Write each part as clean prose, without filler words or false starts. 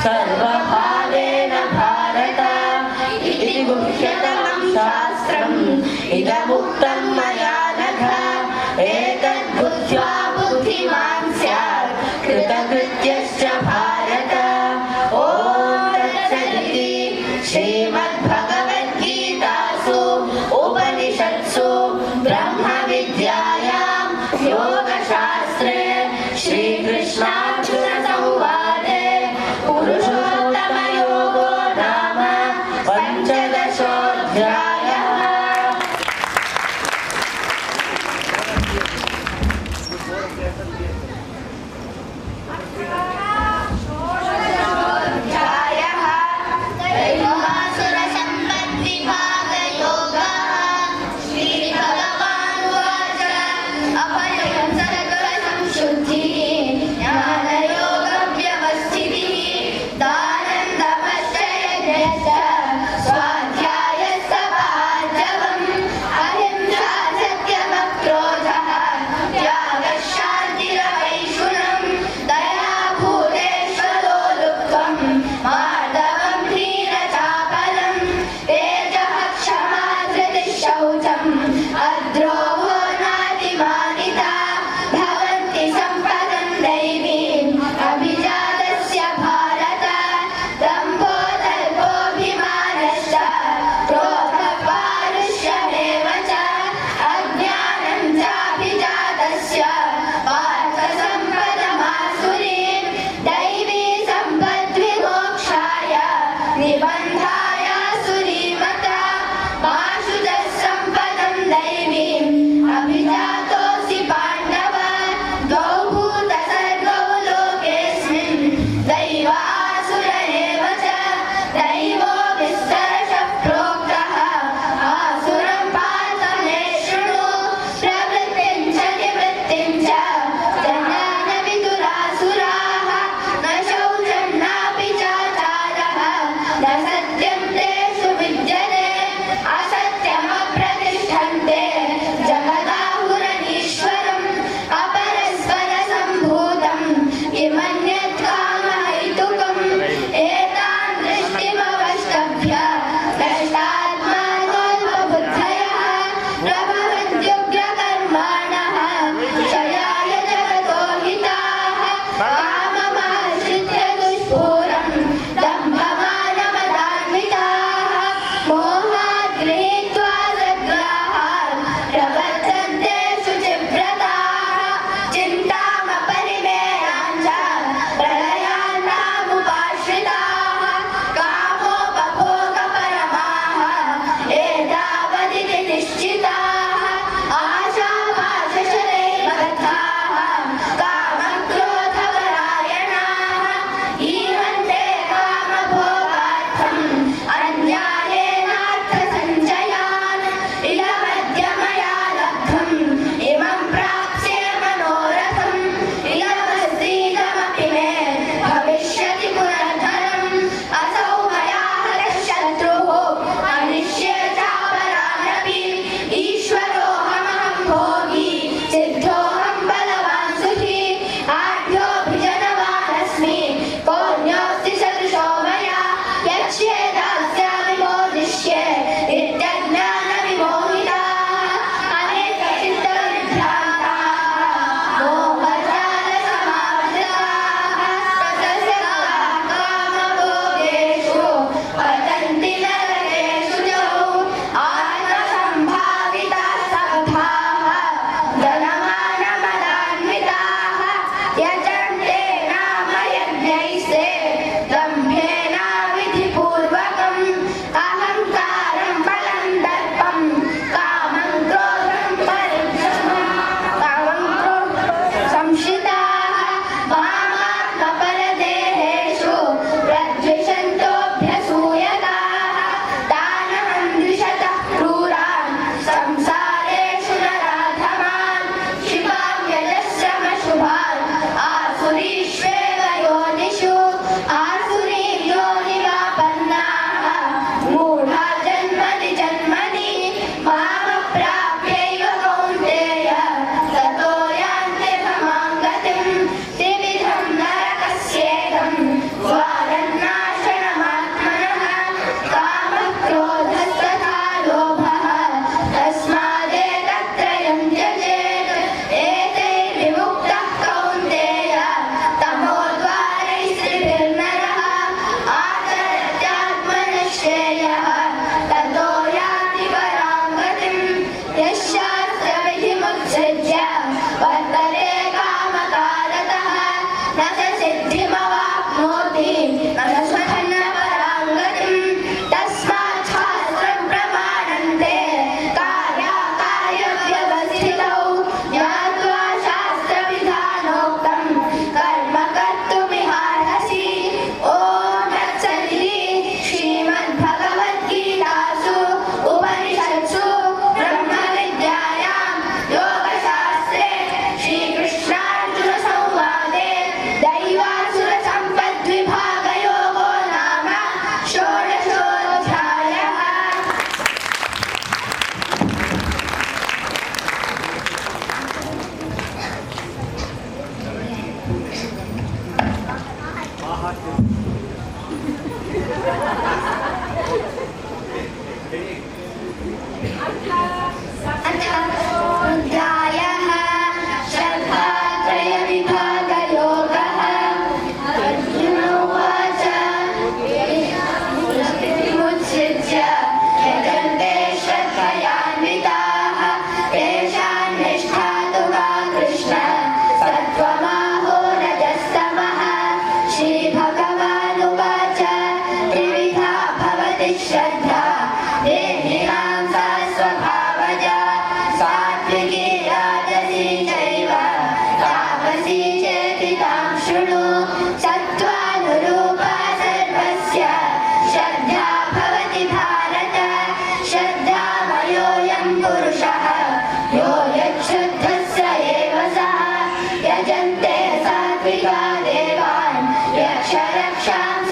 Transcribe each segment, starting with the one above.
सर्वभावेन भारत इति गुह्यतमं शास्त्रम् इदमुक्तं मया नघ एतद्बुद्ध्वा बुद्धिमान् स्यात् कृतकृत्यश्च भारत। ॐ तत्सदिति श्रीमद्भगवद्गीतासु उपनिषत्सु ब्रह्मविद्यायां योगशास्त्रे श्रीकृष्णार्जुन संवादे पुरुषोत्तमयोगो नाम पञ्चदशोऽध्यायः।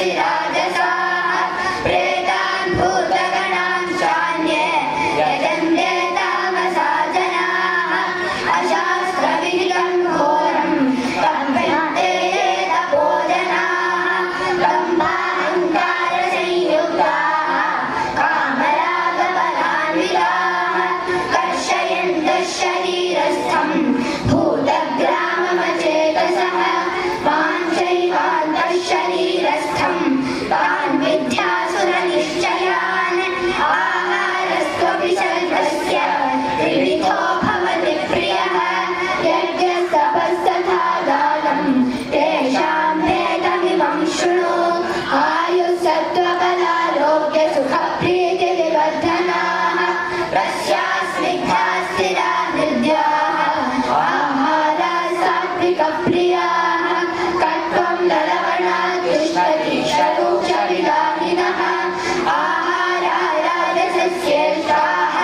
तमसि राजसाः प्रेतान् भूतगणान् चान्ये यजन्ते तामसा जनाः अशास्त्रविहितं घोरं तम्भन्ते ये तपो जनाः दम्भाहङ्कारसंयुक्ताः कामरागबलान्विताः कर्षयन्तः शरीरस्थं भूतग्राममचेतसः वाञ्छैवान्तः शरीरस्थं तान् विद्यासुरनिश्चयान् आहारस्त्वपि सर्वस्य त्रिविधो भवति प्रियः यज्ञस्तपस्तथा दानं तेषां भेदमिमं शृणु आयुस्सत्त्वबलारोग्यसुखप्रीतिविवर्धनाः रस्यास्निग्धा स्थिरा हृद्याः आहाराः सात्विकप्रियाः कट्वं ललवणात्युष्टतीक्षरूक्षविदाहिनः आहारा राजसस्येष्टाः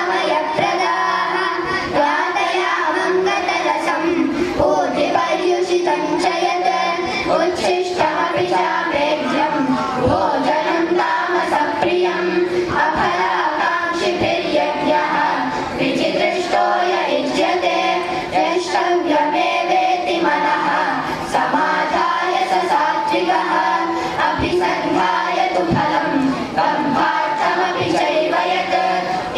दुःखशोकामयप्रदाः गातयामङ्गतरसं पूतिपर्युषितं च यत् उच्छिष्टमपि चापेद्यं भोजनं तामसप्रियम् अफलाकाङ्क्षिभिर्यज्ञः विचिदृष्टो य युज्यते यष्टव्यमेवेति मनः समाधाय स सात्विकः अभिसन्धाय तु फलं दम्भार्थमपि चैव यत्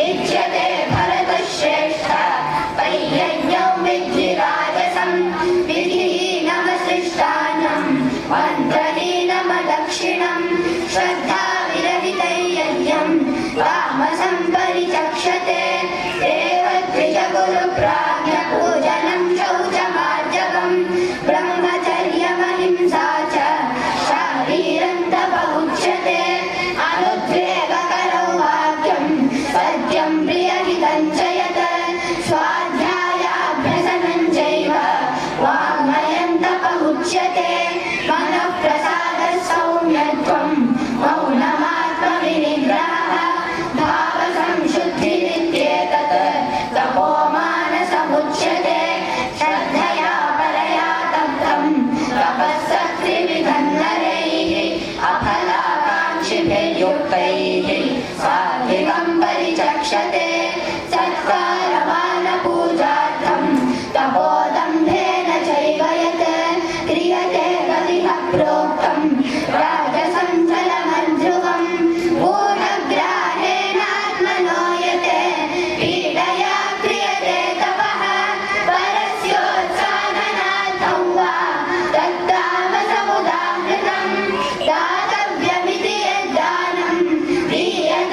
इज्यते भरतश्रेष्ठ तैयज्ञौ विद्धि राजसं विधिहीनमसृष्टान्नं मन्त्रहीनमदक्षिणं श्रद्धाविरहितैर्यज्ञं तामसं परिचक्षते देवद्विजगुरुप्राज्ञपूजनं शौचमार्जवं ब्रह्मचर्यमहिंसा च शारीरं तप उच्यते अनुद्वेगकरौ वाक्यं सत्यं प्रियहितं च यत् स्वाध्यायाभ्यसनं चैव वाङ्मयं तप उच्यते मनःप्रसादः सौम्यत्वं मौनमात्मविनिग्रहः भावसंशुद्धिरित्येतत् तपोमानसमुच्यते श्रद्धया परया तप्तं तपःसत्त्रिविधं नरैः अफलाकाङ्क्षिभिर्युक्तैः सात्विकं परिचक्षते सत्कारमानपूजार्थं तपोदम्भेन चैव यत् क्रियते गतिः प्रोक्तं राजसं जलमध्रुवं पूर्णग्राहेणात्मनो यते पीडया क्रियते तपः परस्योत्साहनार्थं वा तत्तामसमुदाहृतं दातव्यमिति यद्दानं दीयतेऽनुपकारिणे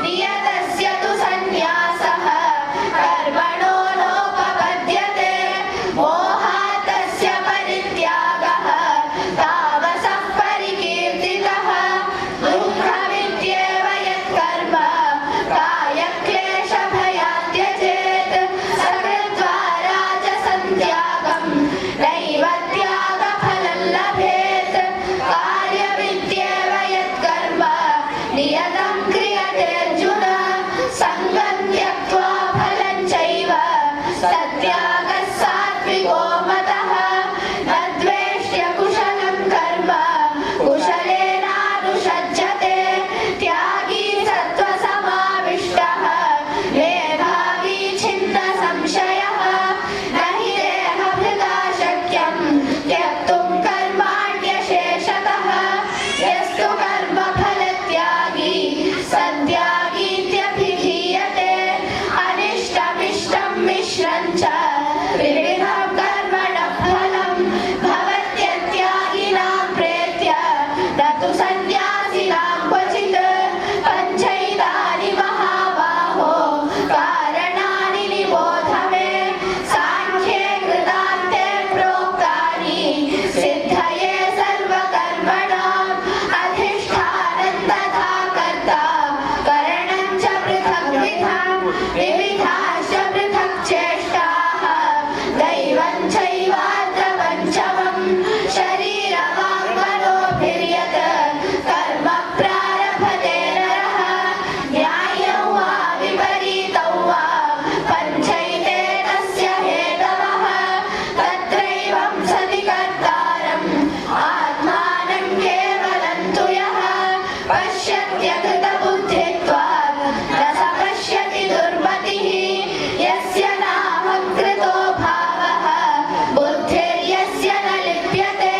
नियतस्य तु सन्न्यासः कर्मणो नोपपद्यते मोहात् तस्य परित्यागः तामसः परिकीर्तितः दुःखमित्येव यत्कर्म कायक्लेशभयात् त्यजेत् सकृत्वा राजसं त्यागं नैव त्यागफलं लभेत् कार्यमित्येव यत्कर्म नियतं क्रियते अर्जुन सङ्गं त्यक्त्वा फलं चैव सत्यागः सात्विको मतः न द्वेष्य कुशलं कर्म कुशलेनानुषज्यते त्यागी सत्त्वसमाविष्टः मेधावी छिन्न संशयः न हि देहभृता शक्यं त्यक्तुं कर्माण्यशेषतः यस्तु कर्मफलत्यागी सत्यागीत्यभिधीयते अनिष्टमिष्टं मिश्रं च त्रिविधं कर्मणः फलं भवत्यत्यागिनां प्रेत्य न तु सन्न्यासिनां क्वचित् पञ्चैतानि महाबाहो कारणानि निबोध मे साङ्ख्ये कृतान्ते प्रोक्तानि सिद्धये सर्वकर्मणाम् अधिष्ठानं तथा कर्ता करणं च पृथग्विधम् विविधाश्च पृथक् चेष्टाः दैवं चैवात्र पञ्चमम् शरीरवाङ्मनोभिर्यत् कर्म प्रारभते नरः न्यायं वा विपरीतं वा पञ्चैते तस्य हेतवः तत्रैवं सति कर्तारम् आत्मानं केवलं तु यः पश्यत्यकृतबुद्धित्वात् न स पश्यति दुर्मतिः यस्य नाहङ्कृतो भावः बुद्धिर्यस्य न लिप्यते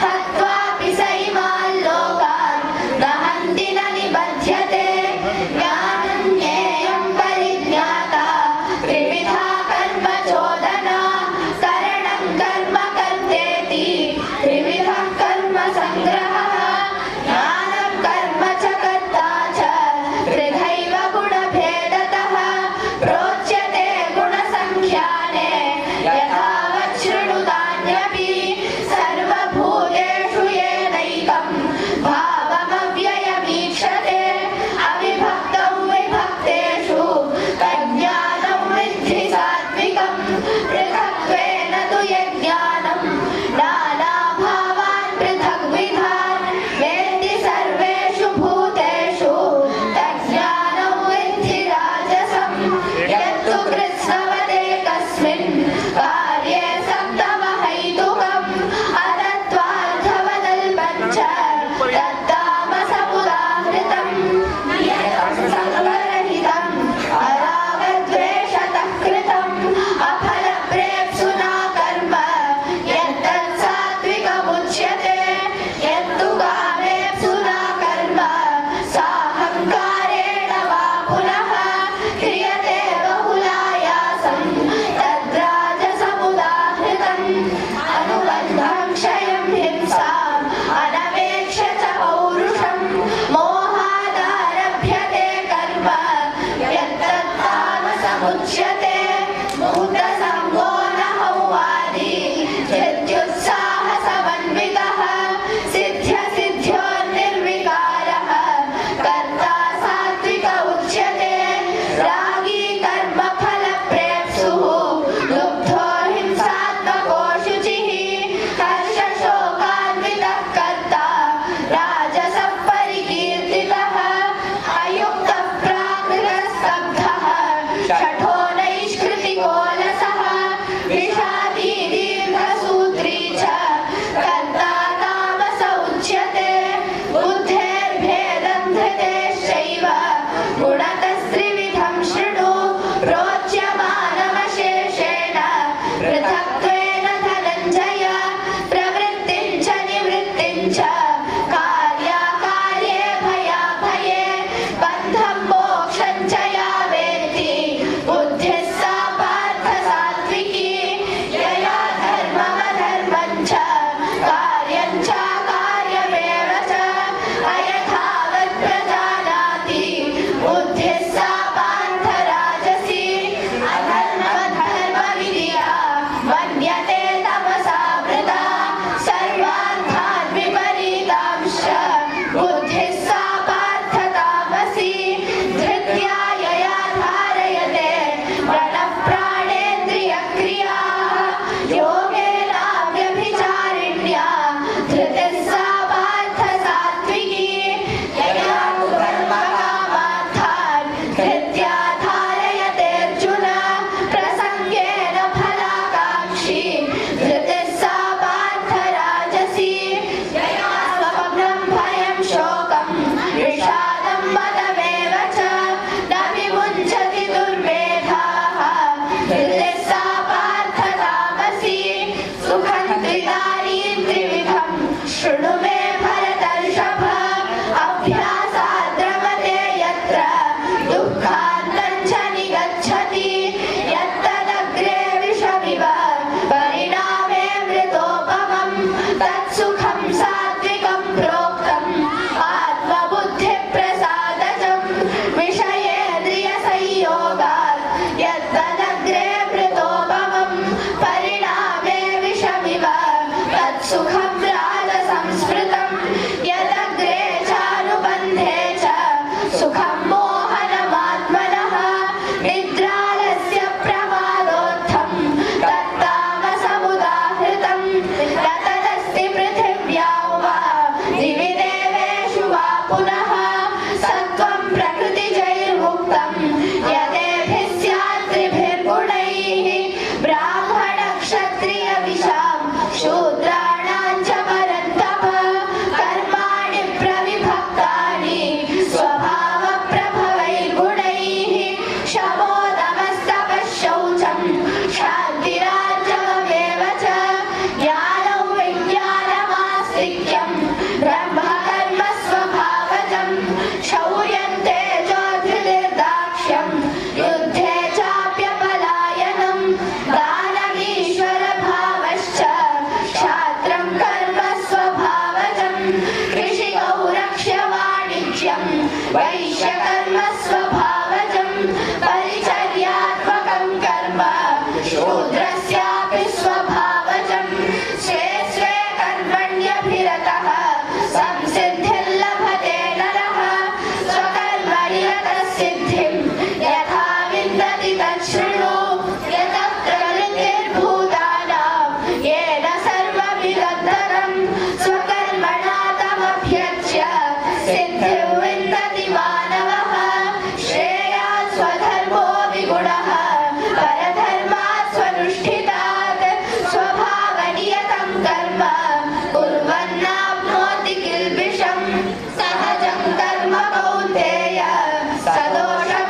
हत्वापि स इमान् लोकान् न हन्ति न निबध्यते ज्ञानं ज्ञेयं परिज्ञाता त्रिविधा कर्म चोदना करणं कर्म कर्तेति त्रिविधः कर्म सङ्ग्रहः ज्ञानं कर्म च कर्ता च त्रिधैव गुणभेदतः प्रोच्यते गुणसङ्ख्याने यथावत् शृणुतान्यपि सर्वभूतेषु येनैकं भावमव्ययमीक्षते अविभक्तौ विभक्तेषु तज्ज्ञानं विद्धि सात्विकं पृथक्त्वेन तु यज्ञानं नानाभावान् पृथग्विधान् वेत्ति सर्वेषु भूतेषु तज्ज्ञानं विद्धि राजसं यत्तु कृत्स्नवदेकस्मिन् कार्ये सप्तमहैतुकम् अतत्त्वार्थवदल्पं च तत्तामसमुदाहृतम् नियतं सङ्गरहितम् अरागद्वेषतः कृतम् अफलप्रेप्सुना कर्म यत्तत् सात्विकमुच्यते यत्तु कामेप्सुना कर्म साहङ्कारेण वा पुनः क्रियते बहुलायासं तद्राजसमुदाहृतम् अनुबन्धं क्षयं हिंसाम् अनवेक्ष्य च पौरुषं मोहादारभ्यते कर्म यत्तत्तामसमुच्यते मुहूर्तसङ्गो न हौवादी धृत्युत्साहसमन्वितः सिद्ध्यसिद्ध्योर्निर्विकारः कर्ता सात्विक उच्यते रागी कर्मफलप्रेप्सुः लुब्धो हिंसात्मको शुचिः हर्षशोकान्वितः कर्ता राजसः परिकीर्तितः अयुक्तः प्राकृतस्तब्धः शठो नैव बुद्धिः सा पार्थ राजसी अधर्मधर्मविधिया मन्यते तपसा वृता सर्वार्थान् विपरीतांश्च बुद्धिः सा पार्थ तामसी धृत्या यया धारयते मनः प्राणेन्द्रियक्रियाः योगेनाव्यभिचारिण्या धृतिः सा पार्थ सात्विकी यया तु कर्मकामार्थान् धृत्या धारयते अर्जुन प्रसङ्गेन फलाकाङ्क्षी धृतिः सा पार्थ राजसी यया स्वप्नं भयं शोकं विषादं मदमेव च न विमुञ्चति दुर्मेधाः धृतिः सा पार्थ तामसी सुखं त्रिदानीं त्रिविधं शृणु मे भरतर्षभ अभ्यासाद्रमते यत्र दुःखान्तं च निगच्छति यत्तदग्रे विषमिव परिणामे मृतोपमं तत्सुखं सात्विकं प्रोक्तम् आत्मबुद्धिप्रसादजं विषयेन्द्रियसंयोगात् यत्तदग्रे मृतोपमं परिणामे विषमिव तत्सुखं राजसंस्मृतं यदग्रे चानुबन्धे च सुखं मोहनमात्मनः निद्रालस्य प्रमादोत्थं तत्तामसमुदाहृतं तदस्ति पृथिव्यां वा दिवि देवेषु वा पुनः सत्त्वं प्रकृतिजैर्मुक्तं यदेभिः स्यात् त्रिभिर्गुणैः ब्राह्मणक्षत्रियविशां शूद्राणां च परन्तप कर्माणि प्रविभक्तानि स्वभावप्रभवैर्गुणैः शमोदमस्तपः शौचं क्षान्तिरार्जवमेव च ज्ञानं विज्ञानमास्तिक्यं ब्रह्मकर्म स्वभावजं शौर्यं तेजो धृतिर्दाक्ष्यं युद्धे चाप्यपलायनं दानमीश्वरभावश्च क्षात्रं कर्म स्वभावजं कृषिगौरक्ष्यवाणिज्यं वैश्यकर्म स्वभावजं परिचर्यात्मकं कर्म शूद्रस्यापि स्वभावजं स्वे स्वे कर्मण्यभिरतः संसिद्धिर्लभते नरः स्वकर्मनिरतः सिद्धिं यथा विन्दति तच्छृणु यतः प्रवृत्तिर्भूतानां येन सर्वमिदन्तरं स्वकर्मणा तमभ्यर्च्य सिद्धिं विन्दति मानवः श्रेयात् स्वधर्मो विगुणः परधर्मात् स्वनुष्ठितात् स्वभावनियतं कर्म कुर्वन्नाप्नोति किल्बिषम् सहजं कर्म कौन्तेय सदोषम्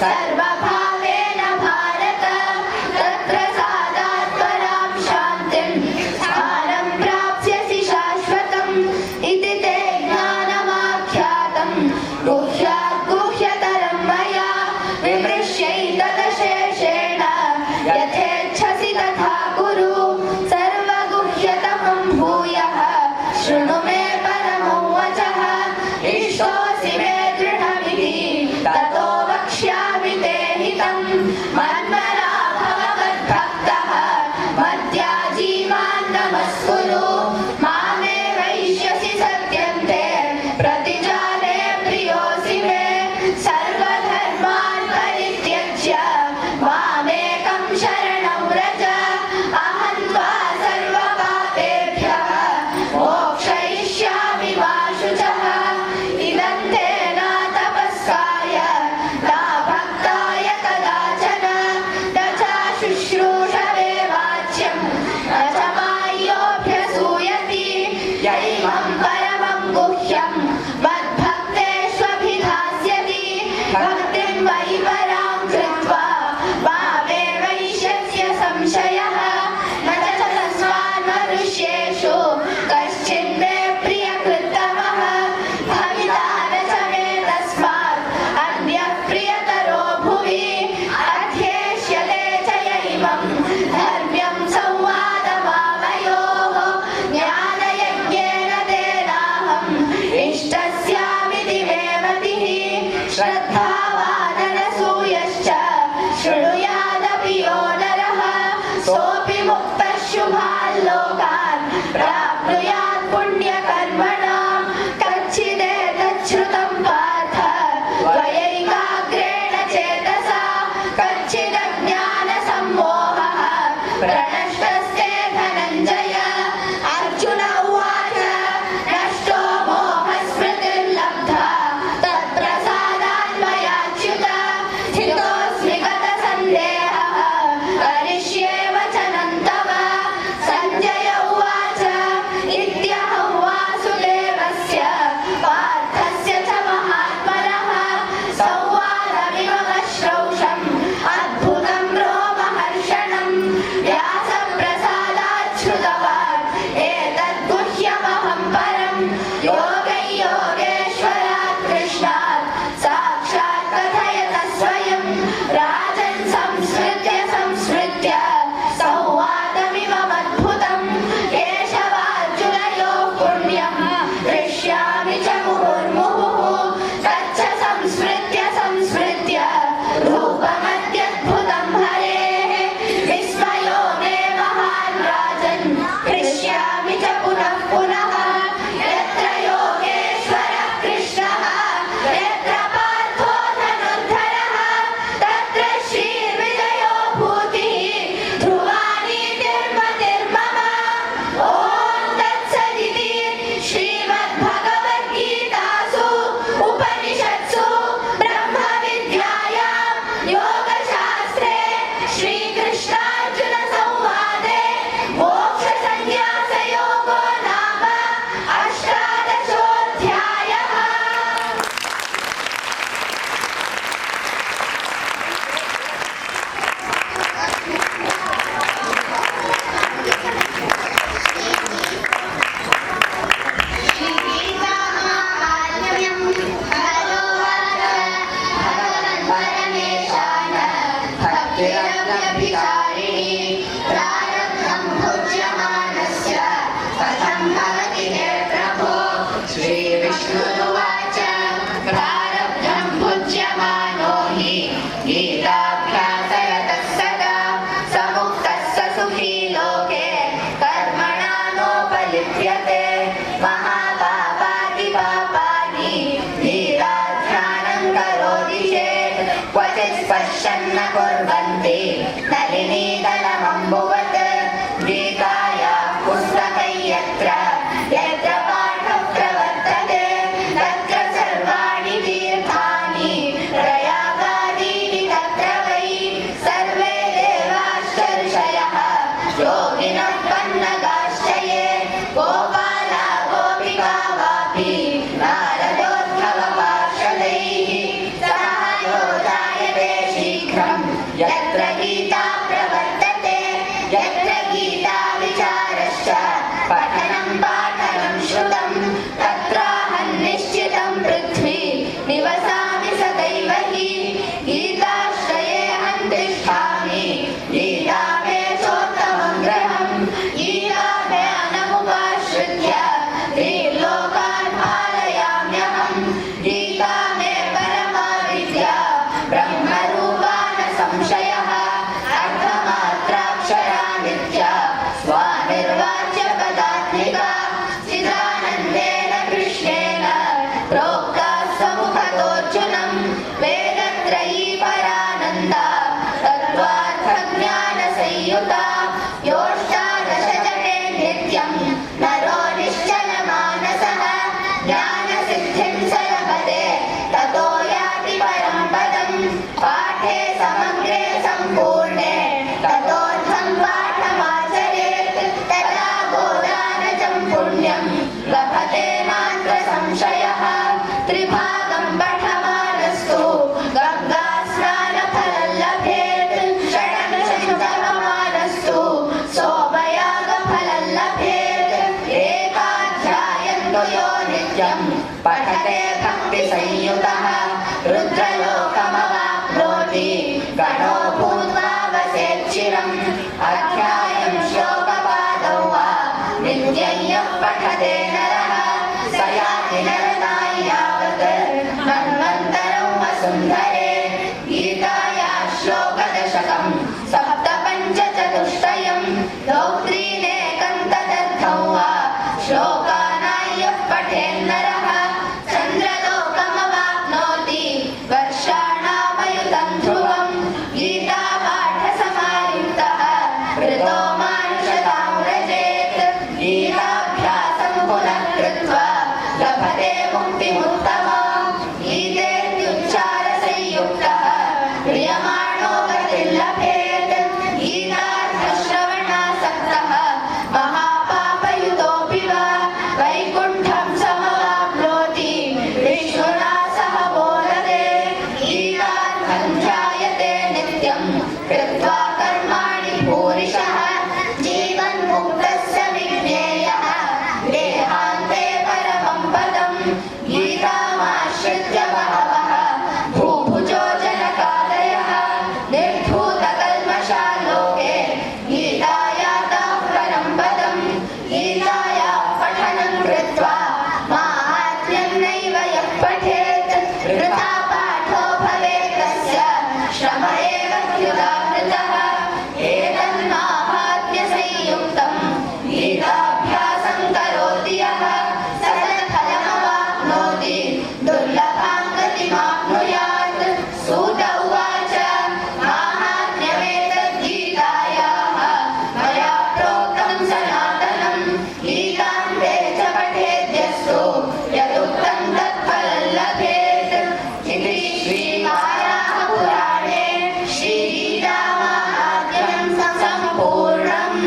सर्वभावेन भारत तत्र सादात् परां शान्तिं स्थानं प्राप्स्यसि शाश्वतम् इति ते ज्ञानमाख्यातं गुह्यात् गुह्यतरं मया विमृश्यैतदशेषेण यथेच्छसि तथा कुरु सर्वगुह्यतमं भूयः शृणु मे परमं वचः इष्टोऽसि मे दृढमिति ततो वक्ष्यामि ते हितं मन्मना भव मद्भक्तः मद्याजी मां नमस्कुरु मामे वैष्यसि सत्यं ते प्रतिजाने प्रियोऽसि मे सर्वधर्मान् परित्यज्य मामेकं शरणं व्रज अहं त्वा सर्वपापेभ्यः मोक्षयिष्यामि मा शुचः इदं ते न तपस्काय न भक्ताय कदाचन न च शुश्रूषवे वाच्यं न च माय्योऽभ्यसूयति यैमं परमं गुह्यं मद्भक्तेष्वभिधास्यति भक्तिं मयि परां कृत्वा मामे वैष्यस्य संशयः न च तस्मान् मनुष्येषु कश्चिन्मे प्रियकृत्तमः भविता न च मे तस्मात् अन्यः प्रियतरो भुवि अध्येष्यते च यैमं धर्म्यं संवादमावयोः ज्ञानयज्ञेन तेनाहम् इष्टस्यामिति मे मतिः श्रद्धावाननसूयश्च शृणुयादपि यो नरः सोऽपि मुक्तः शुभान् लोकान् प्राप्नुयात् पुण्यकर्मणां कच्चिदेतच्छ्रुतं पार्थ त्वयैकाग्रेण चेतसा कच्चिदज्ञानसम्मोहः प्रणष्टस्ते धनञ्जय अर्जुन उवाच नष्टो मोहस्मृतिर्लब्धा तत्प्रसादात् मयाच्युत स्थितोऽस्मि गतसन्देहः करिष्ये वचनं तव सञ्जय उवाच इत्यहं वासुदेवस्य पार्थस्य च महात्मनः संवादमिमम श्रौषम् अद्भुतं रोमहर्षणं व्यासप्रसादात् श्रुतवान् एतद्गुह्यमहं परं योगैयोगेश्वरात् कृष्णात् साक्षात् कथयतः स्वयं राजन् संस्मृत्य संस्मृत्य संवादमिममद्भुतं केशवार्जुनयोः पुण्यं हृष्यामि च मुहुर्मुहुः तच्च संस्मृत्य संस्मृत्य रूपमत्यद्भुतं हरेः विस्मयो मे महान् राजन् हृष्यामि च पुनः पुनः यत्र योगेश्वरः कृष्णः यत्र पार्थो धनुर्धरः तत्र श्रीर्विजयो भूतिः ध्रुवानीतिर्मतिर्मम ॐ तत्सदिति श्रीमद्भगवद्गीतासु उपनिषत्सु ब्रह्मविद्यायां योगशास्त्रे श्रीकृष्णार्जुनसंवादे मोक्षसंन्यासयोगो नाम अष्टादशोऽध्यायः। श्रीगीतामाहात्म्यं भगवान् परमेशान भक्तिरव्यभिचारिणी प्रारब्धं भुज्यमानस्य कथं भवति हे प्रभो श्रीविष्णुरुवाच प्रारब्धं भुज्यमानो हि गीताभ्यासरतः सदा समुक्तः स सुखी लोके कर्मणा नोपलिप्यते महापापातिपापानि धीराध्यानं करोति चेत् क्वचित् पश्यन्न कुर्वन्ति नलिनीदलमम्बुवत् गीतायाः पुस्तकै यत्र यत्र पाठः प्रवर्तते तत्र सर्वाणि तीर्थानि प्रयागादीनि तत्र वै सर्वे देवाश्च ऋषयः योगिनः पन्नगाश्च ये गोपाला गोपिका वापि नारदोद्धव पार्षदैः सह यत्र गीता प्रवर्तते यत्र गीता विचारश्च पठनं पाठनं श्रुतं तत्राहं निश्चितं पृथ्वी निवसामि सदैव हि गीताश्रये अहं तिष्ठामि गीता मे चोत्तमं गृहं गीता मे अनमुपाश्रित्य त्रिलोकान् पालयाम्यहं गीता मे परमा विद्या ब्रह्मरूपा न संशयः अर्थमात्राक्षरा नित्या स्वानिर्वाच्य पदात्मिका चिदानन्देन कृष्णेन प्रोक्ता समुखतोऽर्जुनं वेदत्रयी परानन्दा तत्त्वार्थज्ञानसंयुता योऽष्टादशजटे नित्यं नरो निश्चलमानसः ज्ञानसिद्धिं स लभते ततो याति परं पदं पाठे समग्रे सम्पूर्णे ततोऽर्थं पाठमाचरेत् तदा गोदानजं पुण्यं लभते नात्र संशयः त्रिभागं पठमानस्तु गङ्गास्नानफलं लभेत् षडङ्गशतमानस्तु सोमयागफलं लभेत् एकाध्यायं तु यो नित्यं पठते भक्तिसंयुतः रुद्रलोकमवाप्नोति गणो भूत्वा वसेच्चिरम् अध्यायं श्लोकपादौ वा नित्यं यः पठते नरः स याति नरकाय यावत् मन्वन्तरं वसुन्धरे गीताया श्लोकदशकं सप्तपञ्चचतुष्टयं धौत्रीनेकं तदर्थं वा श्लोकानां यः पठेन्नरः चन्द्रलोकमवाप्नोति वर्षाणामयुतं ध्रुवं गीतापाठसमायुक्तः कृतो मानुषतां व्रजेत् गीताभ्यासं पुनः कृत्वा लभते मुक्तिमुत्तमां गीतेत्युच्चारसंयुक्तः क्रियमाणो गतिर्लभेत् गीतार्थश्रवणासक्तः महापापयुतोऽपि वा वैकुण्ठं समवाप्नोति विष्णुना सह बोधते गीतार्थं ध्यायते नित्यं कृत्वा कर्माणि भूरिशः जीवन्मुक्तस्य विज्ञेयः देहान्ते परमं पदं गीतामाश्रित्य बहवः भूभुजो जनकादयः निर्धूतकल्मषा लोके गीतायाः परं पदं गीतायाः पठनं कृत्वा माहात्म्यं नैव यः पठेत् वृथा पाठो भवेत् तस्य श्रम एव ह्युदाहृतः एतन्माहात्म्यसंयुक्तं गीताभ्यासं करोति यः सकलफलमवाप्नोति दुर्लभां गतिमाप्नुयात् सूत उवाच माहात्म्यमेतद्गीतायाः मया प्रोक्तं सनातनं गीतान्ते च पठेद्यस्तु यदुक्तं तत्फलं लभेत् इति श्रीवाराहपुराणे श्रीगीतामाहात्म्यं सम्पूर्णम्।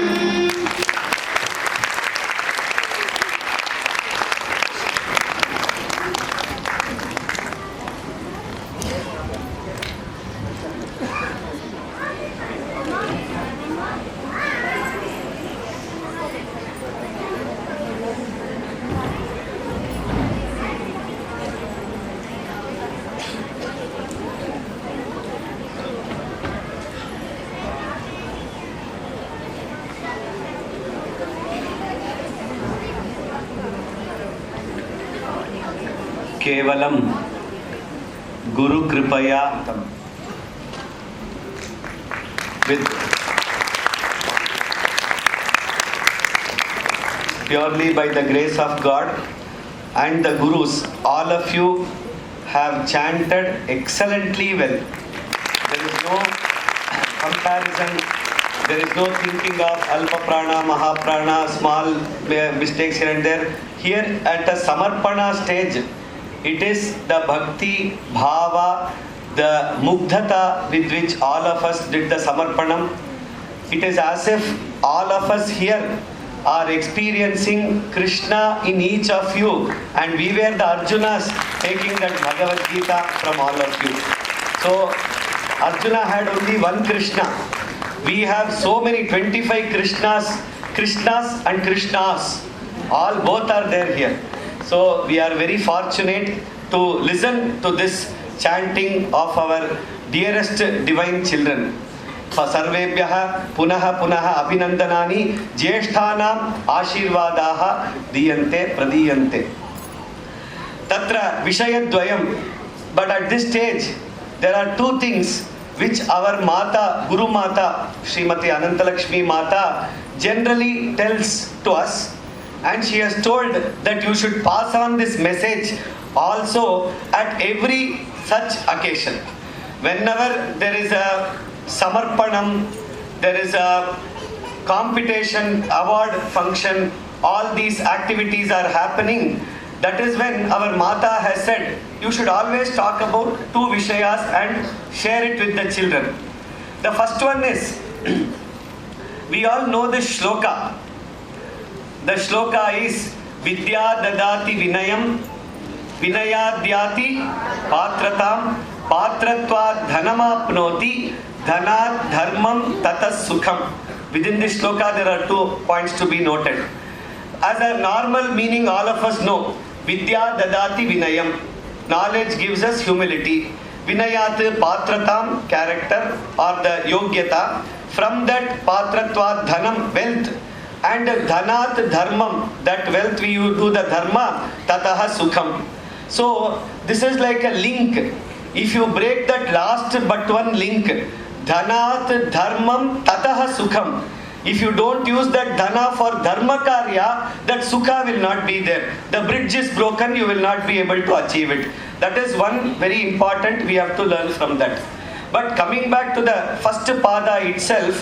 केवलं गुरु कृपया with purely by the grace of God and the Gurus, all of you have chanted excellently well. There is no comparison, there is no thinking of Alpa Prana, Maha Prana, small mistakes here and there. Here at the Samarpana stage, it is the Bhakti, Bhava, the Mugdhata with which all of us did the Samarpanam. It is as if all of us here are experiencing Krishna in each of you, and we were the Arjunas taking that Bhagavad Gita from all of you. So Arjuna had only one Krishna. We have so many 25 Krishnas and Krishnas. All both are there here. So we are very fortunate to listen to this chanting of our dearest divine children. Sarvebhyah punaha punaha abhinandanani jyeshthanam ashirvadaha diyante pradiyante. Tatra vishayadvayam. But at this stage, there are two things which our Mata, Guru Mata, Srimati Anantalakshmi Mata generally tells to us, and she has told that you should pass on this message also at every such occasion. Whenever there is a Samarpanam, there is a competition, award function, all these activities are happening. That is when our Mata has said, you should always talk about two Vishayas and share it with the children. The first one is, we all know the shloka. The shloka is, Vidya dadati vinayam, vinayadhyati patratam, patratva dhanamapnoti, dhanat dharmam tatas sukham. Within this shloka there are 2 points to be noted. As a normal meaning all of us know, Vidya dadati vinayam. Knowledge gives us humility. Vinayat patratam, character or the yogyata. From that patratva dhanam, wealth. And dhanat dharmam, that wealth we do the dharma, tataha sukham. So this is like a link. If you break that last but one link, dhanat dharmam tataha sukham. If you don't use that dhana for dharma karya, that sukha will not be there. The bridge is broken, you will not be able to achieve it. That is one very important, we have to learn from that. But coming back to the first pada itself,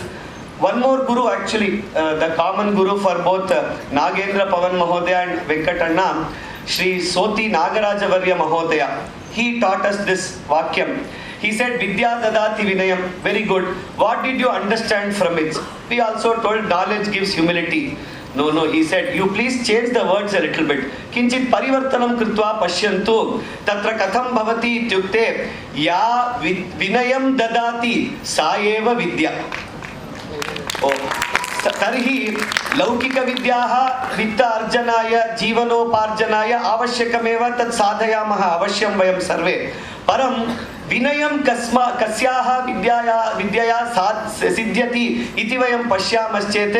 one more guru actually, the common guru for both Nagendra Pavan Mahodaya and Venkatanna, Shri Soti Nagarajavarya Mahodaya, he taught us this vakyam. He said, Vidya dadati vinayam. Very good. What did you understand from it? We also told knowledge gives humility. No, he said, you please change the words a little bit. Kinchit parivartanam kritva pashyantu. Tatra katham bhavati ityukte. Ya vinayam dadati sa eva vidya. तर्हि लौकिकविद्याः वित्त अर्जनाय जीवनोपार्जनाय आवश्यकमेव तत् साधयामः अवश्यं वयं सर्वे परं विनयं कस्याः विद्यया सिद्ध्यति इति वयं पश्यामश्चेत्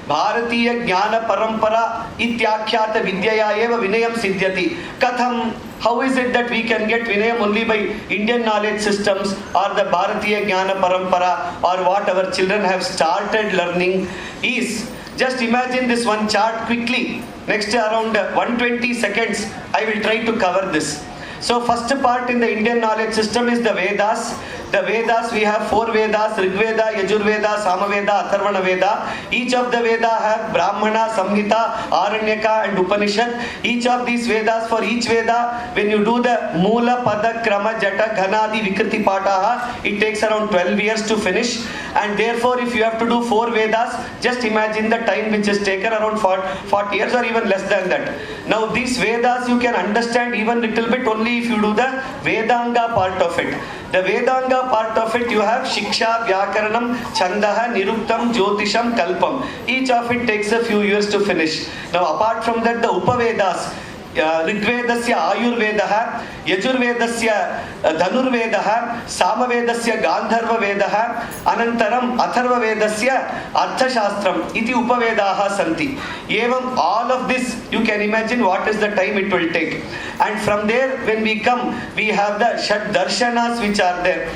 भारतीयज्ञानपरम्परा इत्याख्यात विद्यया एव विनयं सिद्ध्यति कथं how is it that we can get vinayam only by Indian knowledge systems or the Bharatiya Jnana Parampara or what our children have started learning is, just imagine this one chart quickly. Next around 120 seconds I will try to cover this. So first part in the Indian knowledge system is the Vedas. The Vedas, we have 4 Vedas, Rig Veda, Yajur Veda, Samaveda, Atharvana Veda. Each of the Veda have Brahmana, Samhita, Aranyaka and Upanishad. Each of these Vedas, for each Veda, when you do the Moola, Pada, Krama, Jata, Ghanadi, Vikriti, Pataha, it takes around 12 years to finish. And therefore, if you have to do 4 Vedas, just imagine the time which is taken around 40 years or even less than that. Now these Vedas you can understand even little bit only if you do the Vedanga part of it. The Vedanga part of it, you have Shiksha, Vyakaranam, Chandaha, Niruktam, Jyotisham, Kalpam. Each of it takes a few years to finish. Now apart from that, the Upavedas, Rigvedasya Ayurvedaha, Yajurvedasya Dhanurvedaha, Samavedasya Gandharva Vedaha, Anantaram Atharva Vedasya Arthashastram, Iti Upavedaha Santi. Evam, all of this, you can imagine what is the time it will take. And from there, when we come, we have the Shad Darshanas which are there.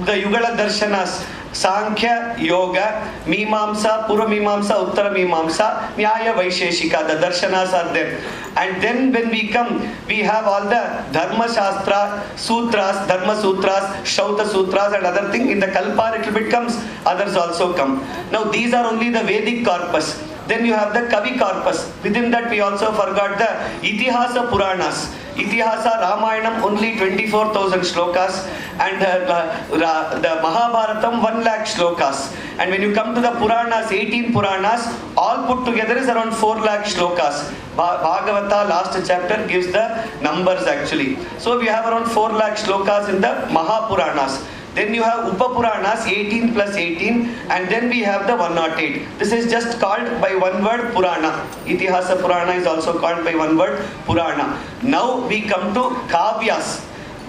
The Yugala Darshanas, Sankhya, Yoga, Mimamsa, Pura Mimamsa, Uttara Mimamsa, Nyaya Vaisheshika, the Darshanas are there. And then when we come, we have all the Dharma Shastra, Sutras, Dharma Sutras, Shauta Sutras and other thing. In the Kalpa little bit comes, others also come. Now these are only the Vedic corpus. Then you have the Kavi corpus. Within that we also forgot the Itihasa Puranas. Itihasa Ramayanam only 24,000 shlokas and the Mahabharatam 1 lakh shlokas. And when you come to the Puranas, 18 Puranas, all put together is around 4 lakh shlokas. Bhagavata last chapter gives the numbers actually. So we have around 4 lakh shlokas in the Mahapuranas. Then you have Upapuranas, 18 plus 18, and then we have the 108. This is just called by one word Purana. Itihasa Purana is also called by one word Purana. Now we come to Kavyas.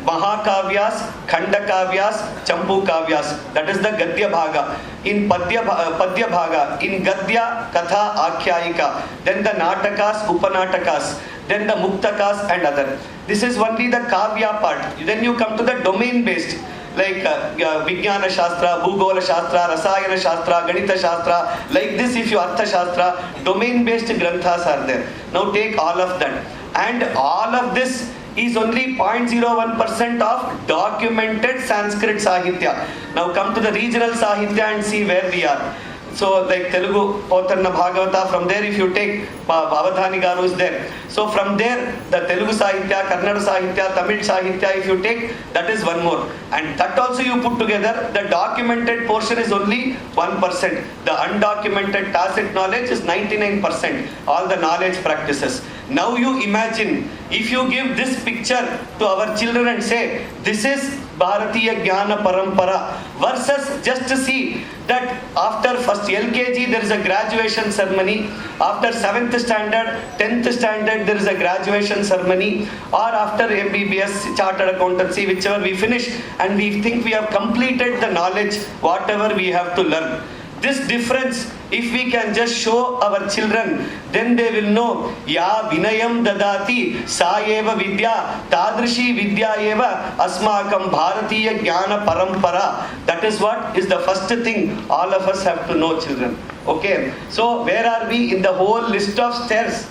Mahakavyas, Khandakavyas, Champu Kavyas. That is the Gadya Bhaga. In Padya Bhaga, in Gadya, Katha, Akhyayika. Then the Natakas, Upanatakas. Then the Muktakas and other. This is only the Kavya part. Then you come to the domain based. Like Vijnana Shastra, Bhugola Shastra, Rasayana Shastra, Ganita Shastra. Like this, if you Artha Shastra, domain based granthas are there. Now take all of that. And all of this is only 0.01% of documented Sanskrit Sahitya. Now come to the regional Sahitya and see where we are. So like Telugu, Potanna Bhagavata, from there if you take Bhavadhani Garu is there. So from there the Telugu Sahitya, Kannada Sahitya, Tamil Sahitya if you take, that is one more. And that also you put together, the documented portion is only 1%. The undocumented tacit knowledge is 99%. All the knowledge practices. Now you imagine, if you give this picture to our children and say, this is Bharatiya Jnana Parampara, versus just to see that after first LKG there is a graduation ceremony, after 7th standard, 10th standard there is a graduation ceremony, or after MBBS, Chartered Accountancy, whichever we finish, and we think we have completed the knowledge, whatever we have to learn. This difference, if we can just show our children, then they will know, Ya Vinayam Dadati, Sa Eva Vidya, Tadrishi Vidya Eva, Asmakam Bharatiya Jnana Parampara. That is what is the first thing all of us have to know, children. Okay, so where are we in the whole list of stairs?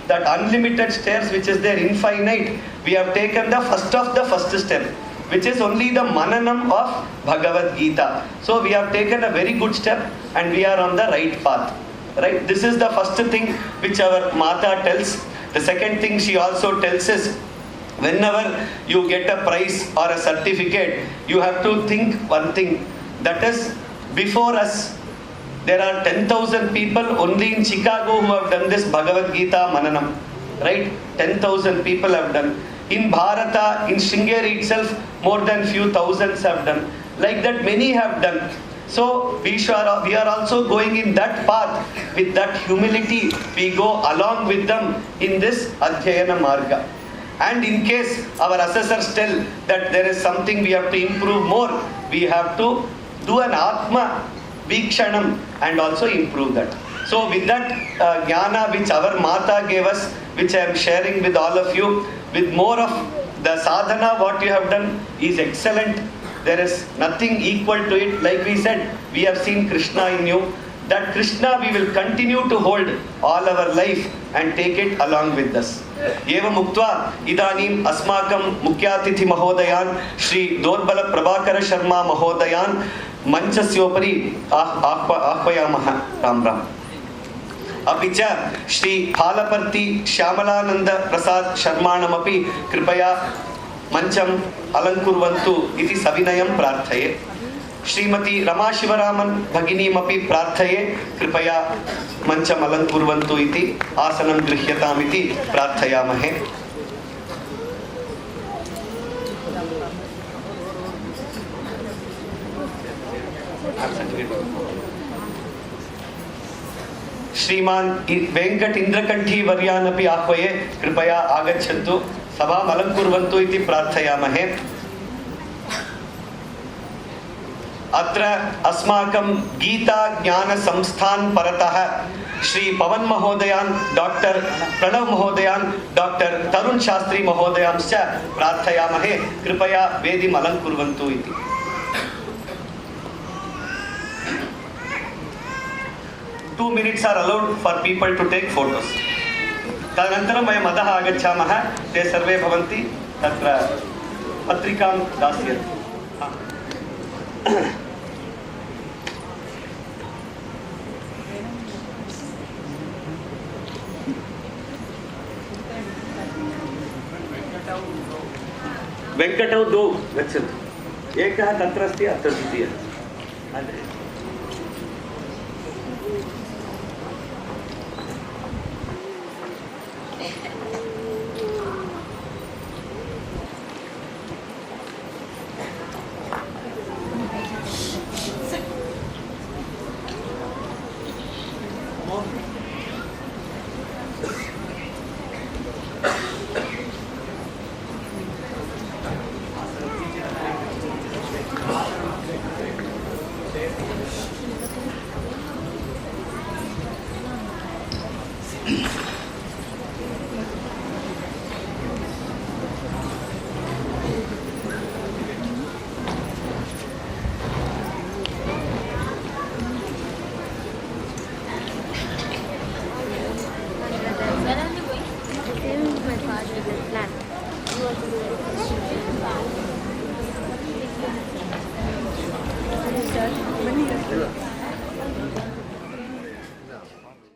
That unlimited stairs which is there, infinite, we have taken the first of the first step, which is only the Mananam of Bhagavad Gita. So we have taken a very good step and we are on the right path. Right? This is the first thing which our Mata tells. The second thing she also tells is, whenever you get a prize or a certificate, you have to think one thing. That is, before us, there are 10,000 people only in Chicago who have done this Bhagavad Gita Mananam. Right? 10,000 people have done. In Bharata, in Sringeri itself, more than few thousands have done. Like that, many have done. So we are also going in that path. With that humility, we go along with them in this Adhyayana Marga. And in case our assessors tell that there is something we have to improve more, we have to do an Atma Vikshanam and also improve that. So with that jnana which our Mata gave us, which I am sharing with all of you, with more of the sadhana what you have done is excellent. There is nothing equal to it. Like we said, we have seen Krishna in you. That Krishna we will continue to hold all our life and take it along with us. Eva Muktva Idanim Asmakam Mukyatithi Mahodayan Shri Dorbala Prabhakara Sharma Mahodayan Manchasyopari Ahvayamaha Ram Ram. अपि च श्री फालपर्ति श्यामलानंद प्रसाद शर्माणमपि कृपया मंचम अलंकुर्वन्तु इति सविनयं प्रार्थये. श्रीमती रमा शिवरामन भगिनीमपि प्रार्थये कृपया मंचम अलंकुर्वन्तु इति आसनं गृह्यतामिति प्रार्थयामहे. श्रीमान वेंकट इंद्रकंठी वर्यानपि आह्वये कृपया आगच्छन्तु सभाम् अलंकुर्वन्तु इति प्रार्थयामहे. अत्र अस्माकं गीता ज्ञान संस्थान परतः श्री पवन महोदयान्, डॉक्टर प्रणव महोदयान्, डॉक्टर तरुण शास्त्री महोदयांश्च प्रार्थयामहे कृपया वेदिम् अलंकुर्वन्तु इति. Two minutes are allowed for people to take photos. तदनन्तरं वयम् अधः आगच्छामः. ते सर्वे भवन्ति तत्र पत्रिकां दास्यन्ति. वेङ्कटौ द्वौ गच्छन्तु. एकः तत्र अस्ति, अत्र द्वितीयः. Yes.